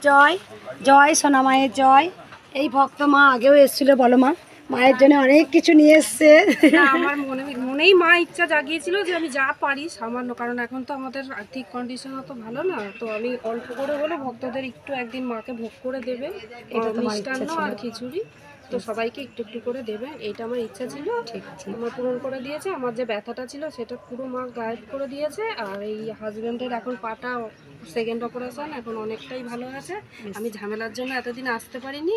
জয় জয় সোনা মায়ের জয়। এই ভক্ত মা আগেও এসেছিল, বলো মা, মায়ের জন্য অনেক কিছু নিয়ে এসছে। আমার মনেই মা ইচ্ছা জাগিয়েছিল যে আমি যা পারি সামান্য, কারণ এখন তো আমাদের আর্থিক কন্ডিশন অত ভালো না, তো আমি অল্প করে হলে ভক্তদের একটু একদিন মাকে ভোগ করে দেবে, এটা তো মিষ্টান্ন আর খিচুড়ি, তো সবাইকে একটু একটু করে দেবে, এইটা আমার ইচ্ছা ছিল। ঠিক আছে, আমার পূরণ করে দিয়েছে। আমার যে ব্যথাটা ছিল সেটা পুরো মা গায়েব করে দিয়েছে। আর এই হাজব্যান্ডের এখন পাটা সেকেন্ড অপারেশন, এখন অনেকটাই ভালো আছে। আমি ঝামেলার জন্য এতদিন আসতে পারিনি।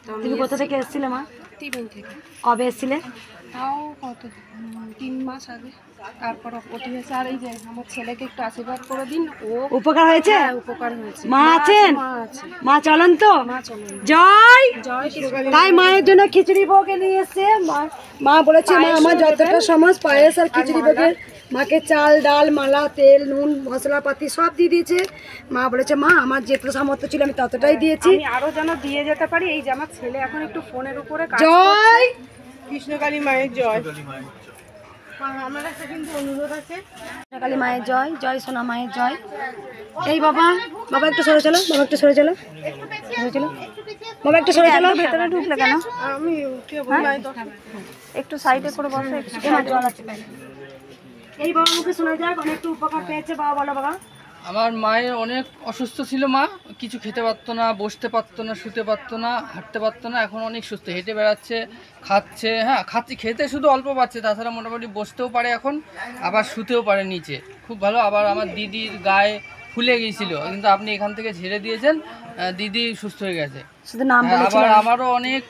তো তুমি কোথা থেকে এসেছিলে মা? তিবেন থেকে। কবে এসেছিলে? তাও কত 3 মাস আগে। তারপর ওটি হয়েছে। আর এই যে আমার ছেলেকে একটু আশীর্বাদ করে দিন। ও উপকার হয়েছে? হ্যাঁ, উপকার হয়েছে। মা আছেন? মা আছে। মা চলেন তো। মা চলেন। জয় জয় কৃষ্ণ। তাই মায়ের জন্য খিচুড়ি ভোগে নিয়ে এসছে। মা বলেছে মা আমার যতটা সমাজ পায়েস আর খিচুড়ি ভোগে মাকে চাল ডাল মালা তেল নুন মশলাপাতি সব দিয়ে দিয়েছে। মা বলেছে মা আমার যেটা সামর্থ্য ছিল আমি ততটাই দিয়েছি, আমি আরো যেন দিয়ে যেতে পারি। এই যে আমার ছেলে এখন একটু ফোনের উপরে কাজ জয় কৃষ্ণকালী মায়ের জয়। আমার একটা কিন্তু অনুরোধ আছে। কালী মায়ের জয় জয় সোনা মায়ের জয়। এই বাবা বাবা একটু সরে চলো, বাবা একটু সরে চলো, সরে চলো বাবা একটু সরে চলো। ভেতরে ঢুকলে কেন? আমি উঠে বলাই তো একটু সাইডে করে বসো, একটু জল আছে। এই বাবা মুখে শোনা যাক অনেক উপকার পেয়েছে। বাবা বলো বাবা। আমার মায়ের অনেক অসুস্থ ছিল, মা কিছু খেতে পারতো না, বসতে পারতো না, শুতে পারতো না, হাঁটতে পারতো না। এখন অনেক সুস্থ, হেঁটে বেড়াচ্ছে, খাচ্ছে, হ্যাঁ খাচ্ছে, খেতে শুধু অল্প পাচ্ছে, তাছাড়া মোটামুটি বসতেও পারে এখন, আবার শুতেও পারে নিচে, খুব ভালো। আবার আমার দিদির গায়ে ফুলে গিয়েছিল, কিন্তু আপনি এখান থেকে ঝেড়ে দিয়েছেন, দিদি সুস্থ হয়ে গেছে। শুধু নাম আবার আমারও অনেক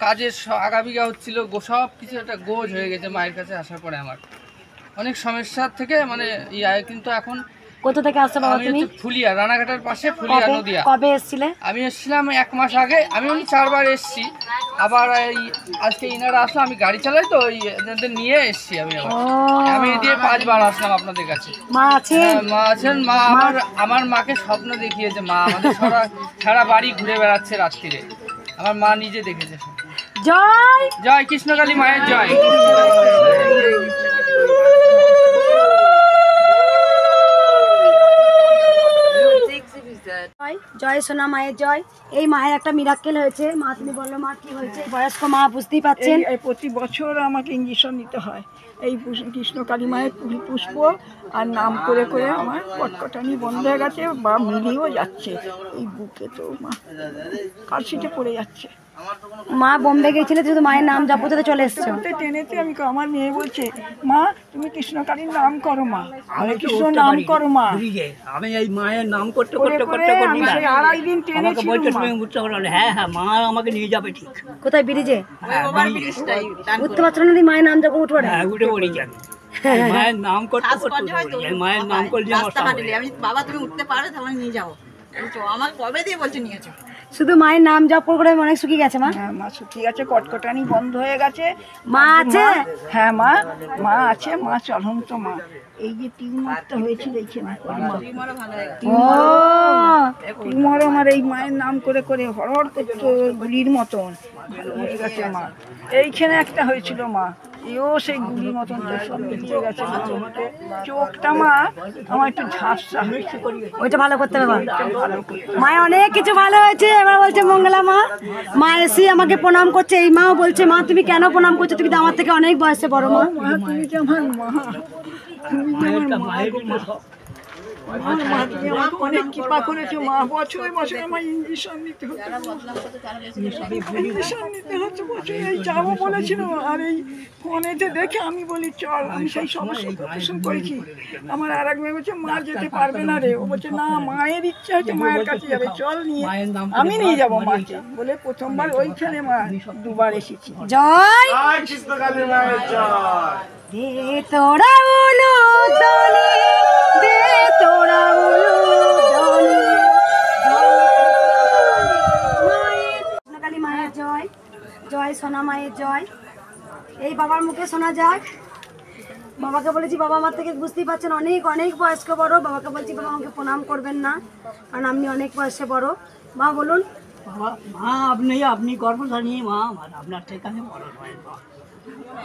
কাজের আগাবিগা হচ্ছিল, সব কিছু একটা গোজ হয়ে গেছে মায়ের কাছে আসার পরে। আমার অনেক সমস্যার থেকে মানে কিন্তু এখন কোথা থেকে আসছো বাবা তুমি? ফুলিয়া, রানাঘাটের পাশে ফুলিয়া নদিয়া। কবে এসেছিলে? আমি এসেছিলাম 1 মাস আগে। আমি 4 বার এসেছি। আবার এই আজকে ইনারা আসলো, আমি গাড়ি চালাই তো এদের নিয়ে এসেছি। আমি দিয়ে 5 বার আসলাম আপনাদের কাছে। মা আছেন? মা আছেন। মা আমার মাকে স্বপ্ন দেখিয়েছে। মা আমাদের সারা বাড়ি ঘুরে বেড়াচ্ছে রাত্রিরে, আমার মা নিজে দেখেছে। জয় জয় কৃষ্ণকালী মায়ের জয়। জয় সোনা মায়ের জয়। এই মায়ের একটা মিরাক্কেল হয়েছে। মা তুমি বলো মা কি হয়েছে? বয়স্ক মা বুঝতেই পাচ্ছেন। প্রতি বছর আমাকে ইঞ্জেকশন নিতে হয়। এই কৃষ্ণকালী মায়ের পুষ্প আর নাম করে করে আমার কটকটানি বন্ধ হয়ে গেছে বা মিলিয়েও যাচ্ছে। এই বুকে তো মা কাশিতে পড়ে যাচ্ছে। মা বোম্বে গেছিলে, শুধু মায়ের নাম জপতে চলে এসছো। টেনেতে আমি আমার মেয়ে বলছে মা তুমি কৃষ্ণকালীর নাম করো মা, হরে কৃষ্ণ নাম করো মা। আমি এই মায়ের নাম করতে করতে করতে করতে 2.5 দিন টেনেছি। হ্যাঁ হ্যাঁ মা আমাকে নিয়ে যাবে ঠিক। কোথায় ব্রিজে? উঠতে পারছো না? মায়ের নাম যখন উঠবে হ্যাঁ উঠে পড়ি যাবে। মায়ের নাম করতে করতে মায়ের নাম করলে আমি বাবা তুমি উঠতে পারো তাহলে নিয়ে যাবো। আমার কবে দিয়ে বলছে নিয়েছো? শুধু মায়ের নাম জপ করে অনেক শুকিয়ে গেছে মা। হ্যাঁ মা শুকিয়ে গেছে, কটকটানি বন্ধ হয়ে গেছে। মা আছে? হ্যাঁ মা আছে। মা চলন্ত মা। এই যে টিউমারটা হয়েছিল এইখানে, টিউমার আমার এই মায়ের নাম করে করে হরহর করতো গুলির মতন, ভালো হয়ে গেছে মা। এইখানে একটা হয়েছিল মা, এও সেই গুলির মতন সব মিলিয়ে গেছে। চোখটা মা আমার একটু ঝাপসা হয়েছে, ওইটা ভালো করতে হবে। মায়ের অনেক কিছু ভালো হয়েছে। এবার বলছে মঙ্গলা মা, মা এসে আমাকে প্রণাম করছে। এই মাও বলছে মা তুমি কেন প্রণাম করছো? তুমি তো আমার থেকে অনেক বয়সে বড় মা। তুমি যে আমার মা, অনেক কৃপা করেছো মা। বছরে বছরে আমার ইঞ্জেকশন নিতে হচ্ছে, বছরে এই যাবো বলেছিল। আর এই ফোনেতে দেখে আমি বলি চল, আমি সেই সমস্যা অপারেশন করেছি। আমার আর এক মেয়ে বলছে মা যেতে পারবে না রে, ও বলছে না মায়ের ইচ্ছা হচ্ছে মায়ের কাছে যাবে, চল নিয়ে আমি নিয়ে যাবো মাকে বলে প্রথমবার ওইখানে মা 2 বার এসেছি। জয় দে তোরা উলু দনি, দে তোরা উলু দনি। কৃষ্ণকালী মায়ের জয় জয় সোনা মায়ের জয়। এই বাবার মুখে শোনা যাক। বাবাকে বলেছি বাবা আমার থেকে বুঝতেই পারছেন অনেক অনেক বয়স্ক বড়। বাবাকে বলছি বাবা আমাকে প্রণাম করবেন না, কারণ আপনি অনেক বয়সে বড়। মা বলুন। মা আপনি গর্ভধারী মা, আপনার থেকে আমি বড় নয় মা।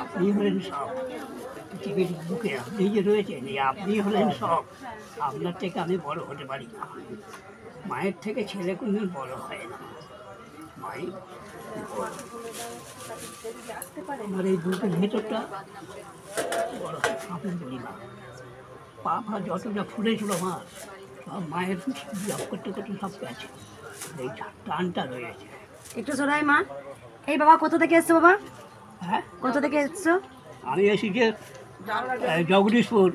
আপনি হলেন সব পৃথিবীর বুকে, আপনি যে রয়েছেন আপনি হলেন সব। আপনার থেকে আমি বড় হতে পারি না। মায়ের থেকে ছেলে কোনদিন বড় হয় না। মাই আমার এই বুকের ভেতরটা বড় সাপের বলি না, পা ফা যতটা ফুলেছিল মা সব মায়ের জব করতে করতে সব গেছে, এই টানটা রয়েছে। একটু সরাই মা। এই বাবা কোথা থেকে এসছো বাবা? হ্যাঁ, কোথা থেকে এসছো? আমি এসেছি জগদীশপুর,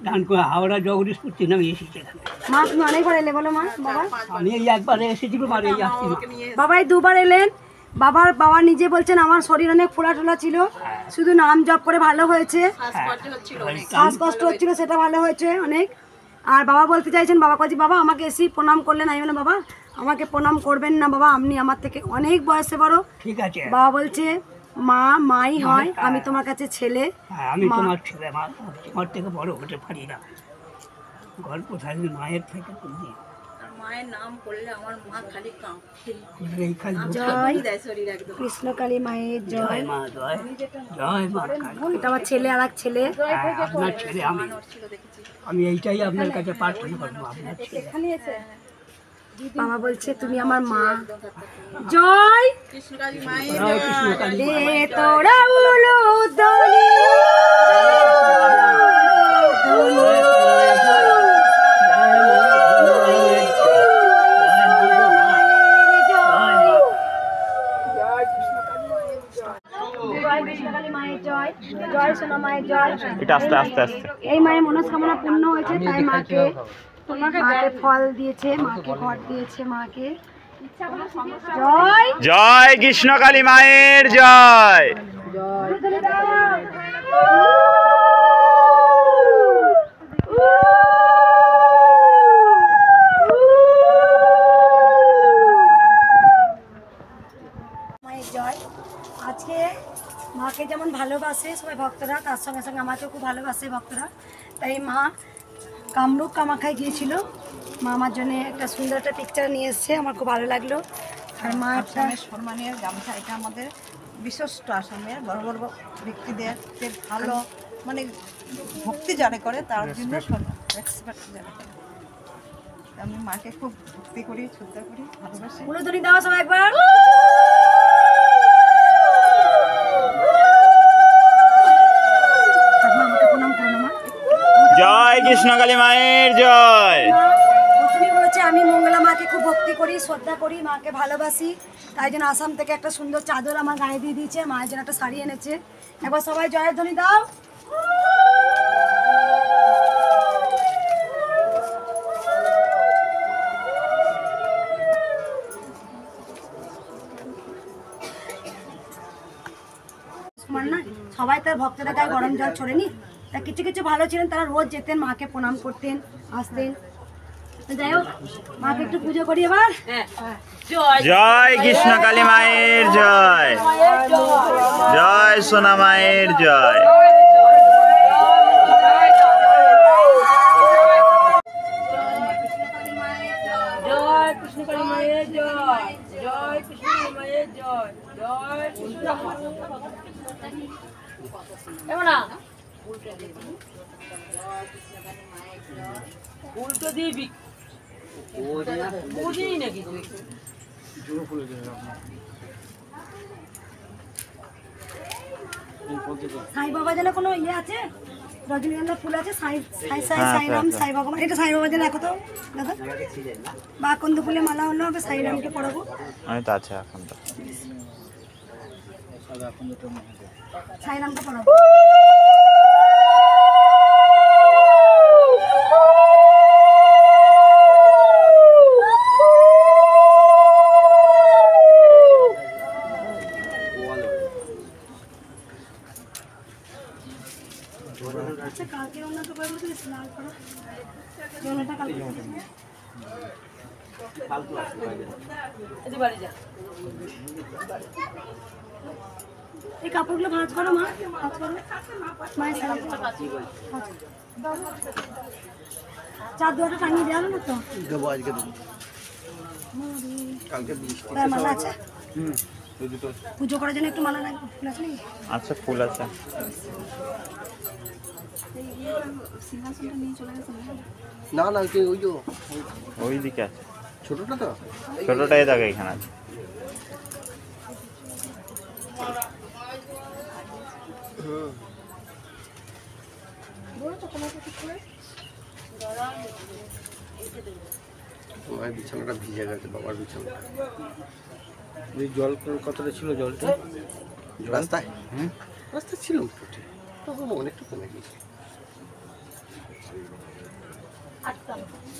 ডানকুয়া, হাওড়া জগদীশপুর থেকে আমি এসেছি এখানে। মা তুমি অনেকবার এলে বলো মা বাবা? আমি এই একবারে এসেছি, মানে এই আসছি না। বাবাই দুবার এলেন। বাবা নিজে বলছেন আমার শরীর অনেক ফোলা টোলা ছিল, শুধু নাম জপ করে ভালো হয়েছে। শ্বাসকষ্ট হচ্ছিল, সেটা ভালো হয়েছে অনেক। আর বাবা বলতে চাইছেন, বাবা কাছে বাবা আমাকে এসে প্রণাম করলেন। আমি বললাম বাবা আমাকে প্রণাম করবেন না বাবা, আপনি আমার থেকে অনেক বয়সে বড়। ঠিক আছে, বাবা বলছে মাই হয়, আমি তোমার কাছে ছেলে। হ্যাঁ আমি তোমার ছেলে, মা তোমার থেকে বড় হতে পারি না। গল্প থাকলে মায়ের থেকে তুমি মায়ের নাম করলে আমার মা খালি কাঁপছে, এই খালি জয় দেয় শরীর একদম। কৃষ্ণকালী মায়ের জয়। জয় মা, জয় জয় মা কালী। এটা আমার ছেলে, আর এক ছেলে। হ্যাঁ, আপনার ছেলে আমি এইটাই আপনার কাছে প্রার্থনা করবো, আপনার ছেলে। বাবা বলছে তুমি আমার মা। জয় কৃষ্ণকালী মায়ের জয় কৃষ্ণকালী মা। রে তোরা উলু দলি জয় কৃষ্ণকালী মায়ের জয়, জয় সোনা মায়ের জয়। এটা আস্তে আস্তে আস্তে এই মায়ের মনস্কামনা পূর্ণ হয়েছে, তাই মাকে ফল দিয়েছে, মাকে ঘর দিয়েছে। মাকে জয় জয় কৃষ্ণকালী মায়ের জয়। মায়ের জয়। আজকে মাকে যেমন ভালোবাসে সবাই ভক্তরা, তার সঙ্গে সঙ্গে আমাকেও খুব ভালোবাসে ভক্তরা। তাই মা কামরূপ কামাখ্যায় গিয়েছিল, মা আমার জন্য একটা সুন্দর একটা পিকচার নিয়ে এসছে, আমার খুব ভালো লাগলো। আর মা একটা সম্মানের গামছা, এটা আমাদের বিশিষ্ট আসামের বড় বড় ব্যক্তিদের ভালো মানে ভক্তি যারা করে তার জন্য রেসপেক্ট যারা করে। আমি মাকে খুব ভক্তি করি, শ্রদ্ধা করি, ভালোবাসি। উলুধ্বনি দাও সবাই একবার। আমাকে প্রণাম করো না মা। জয় কৃষ্ণকালী মায়ের জয়। প্রথমেই বলেছে আমি মঙ্গলা মাকে খুব ভক্তি করি, শ্রদ্ধা করি, মাকে ভালোবাসি। তাই জন্য আসাম থেকে একটা সুন্দর চাদর আমার গায়ে দিয়ে দিয়েছে, মায়ের জন্য একটা শাড়ি এনেছে। একবার সবাই জয়ের ধ্বনি দাও। না সবাই তার ভক্তদের গায়ে গরম জল ছড়েনি, তা কিছু কিছু ভালো ছিলেন, তারা রোজ যেতেন, মাকে প্রণাম করতেন, আসতেন। যাই হোক মাকে একটু পুজো করি এবার। জয় কৃষ্ণকালী মায়ের জয়। জয় সোনা মায়ের জয়। জয় কৃষ্ণকালী মায়ের জয়, জয় কৃষ্ণকালী মায়ের জয়, জয় উল্টো দিবি বুঝি নাকি সাই বাবা যেন কোনো ইয়ে আছে, রজনীগন্ধা ফুল আছে, সাই সাই সাই সাইরাম সাই ভগবান, এটা সাই বাবা যেন একো তো দাদা বা কন্দ ফুলে মালা হলো হবে, সাইরামকে পড়াবো। আমি তো আছে এখন তো সাইরামকে পড়াবো। আচ্ছা কালকে ওনা তো বলবো তো স্নান করো, জলটা কালকে এই কাপড়গুলো ভাঁজ করো মা, ভাঁজ করো মায়ের শাড়ি চার দুয়াটা টাঙিয়ে দেওয়া না তো দেবো আজকে দেবো মালা আছে পুজো করার জন্য একটু মালা লাগবে, ফুল আছে নাকি? আচ্ছা ফুল আছে। না না ওই যে ওই দিকে আছে, ছোটটা তো ছোটটাই থাকে এখানে আছে। মায়ের বিছানাটা ভিজে গেছে, বাবার বিছানাটা। জল কতটা ছিল জলটা রাস্তায় রাস্তায় ছিল মোটামুটি, তখন অনেকটা কমে গিয়েছে।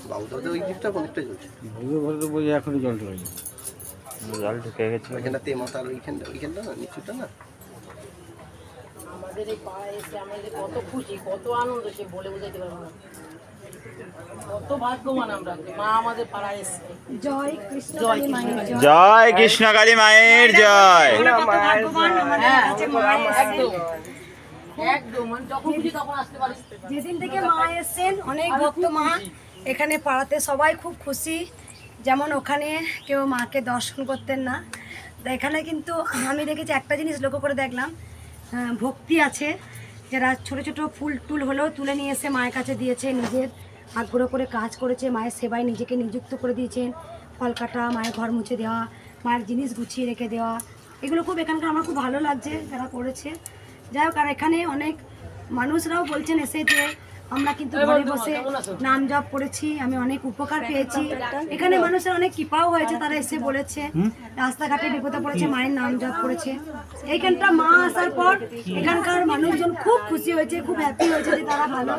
বাবু দাদা ওই দিকটা অনেকটা জ্বলছে, ভুগে ভরে বোঝে এখনই জলটা হয়ে জল ঢুকে গেছে। ওইখানটা তেমাতার ওইখানটা না নিচুটা না। আমাদের এই পাড়ায় এসে আমাদের কত খুশি, কত আনন্দ, সে বলে বোঝাতে পারবো না। কত ভাগ্যবান আমরা, মা আমাদের পাড়ায় এসছে। জয় কৃষ্ণ কালী মায়ের জয়। জয় কৃষ্ণকালী মায়ের জয়। আমরা কত ভাগ্যবান, আমাদের কাছে মা এসেছেন। একদম মানে যখন খুশি তখন আসতে পারিস। যেদিন থেকে মা এসেছেন অনেক ভক্ত মা এখানে পাড়াতে সবাই খুব খুশি। যেমন ওখানে কেউ মাকে দর্শন করতেন না, তো এখানে কিন্তু আমি দেখেছি একটা জিনিস লক্ষ্য করে দেখলাম, ভক্তি আছে। যারা ছোট ছোট ফুল টুল হলেও তুলে নিয়ে এসে মায়ের কাছে দিয়েছে, নিজের আগ্রহ করে কাজ করেছে, মায়ের সেবায় নিজেকে নিযুক্ত করে দিয়েছেন। ফল কাটা, মায়ের ঘর মুছে দেওয়া, মায়ের জিনিস গুছিয়ে রেখে দেওয়া, এগুলো খুব এখানকার আমার খুব ভালো লাগছে যারা করেছে। যাই হোক, আর এখানে অনেক মানুষরাও বলছেন এসে যে আমরা কিন্তু ঘরে বসে নাম জপ করেছি, আমি অনেক উপকার পেয়েছি। এখানে মানুষের অনেক কৃপাও হয়েছে, তারা এসে বলেছে রাস্তাঘাটে বিপদে পড়েছে, মায়ের নাম জপ করেছে। এইখানটা মা আসার পর এখানকার মানুষজন খুব খুশি হয়েছে, খুব হ্যাপি হয়েছে যে তারা ভালো